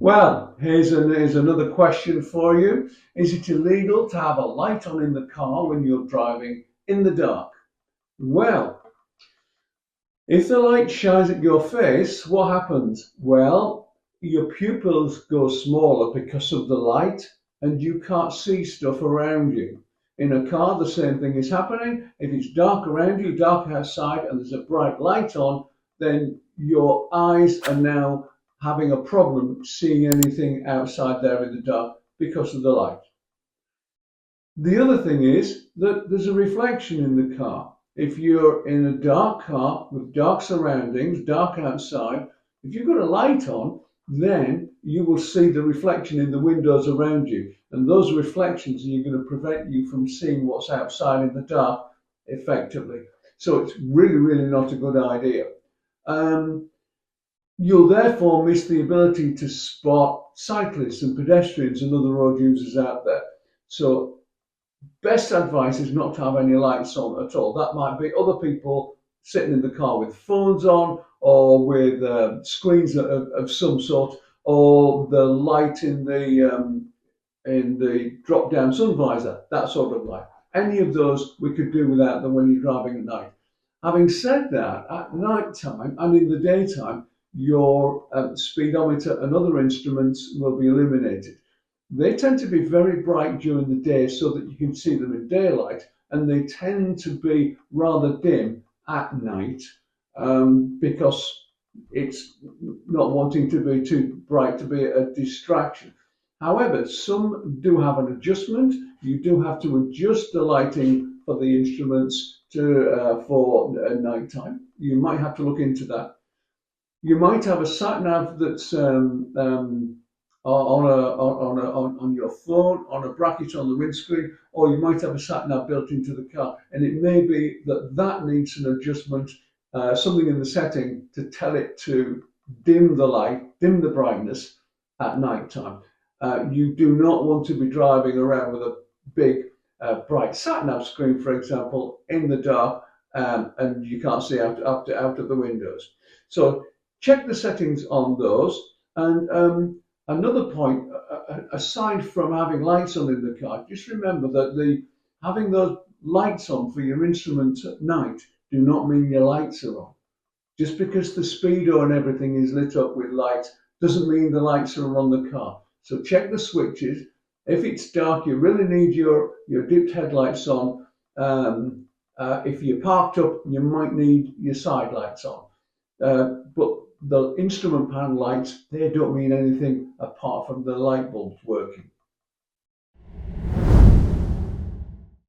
Well, here's another question for you. Is it illegal to have a light on in the car when you're driving in the dark? Well, if the light shines at your face, what happens? Well, your pupils go smaller because of the light and you can't see stuff around you. In a car, the same thing is happening. If it's dark around you, dark outside, and there's a bright light on, then your eyes are now having a problem seeing anything outside there in the dark because of the light. The other thing is that there's a reflection in the car. If you're in a dark car with dark surroundings, dark outside, if you've got a light on, then you will see the reflection in the windows around you. And those reflections are going to prevent you from seeing what's outside in the dark effectively. So it's really, really not a good idea. You'll therefore miss the ability to spot cyclists and pedestrians and other road users out there. So best advice is not to have any lights on at all. That might be other people sitting in the car with phones on or with screens of some sort, or the light in the drop-down sun visor, that sort of light. Any of those we could do without them when you're driving at night. Having said that, at night time and in the daytime, your speedometer and other instruments will be illuminated. They tend to be very bright during the day so that you can see them in daylight, and they tend to be rather dim at night because it's not wanting to be too bright to be a distraction. However, some do have an adjustment. You do have to adjust the lighting for the instruments for nighttime. You might have to look into that. You might have a sat nav that's on your phone, on a bracket on the windscreen, or you might have a sat nav built into the car, and it may be that needs an adjustment, something in the setting to tell it to dim the light, dim the brightness at night time. You do not want to be driving around with a big bright sat nav screen, for example, in the dark, and you can't see out of the windows. So check the settings on those. And another point, aside from having lights on in the car, just remember that having those lights on for your instruments at night do not mean your lights are on. Just because the speedo and everything is lit up with lights doesn't mean the lights are on the car. So check the switches. If it's dark, you really need your dipped headlights on. If you're parked up, you might need your side lights on. But the instrument panel lights, they don't mean anything apart from the light bulbs working.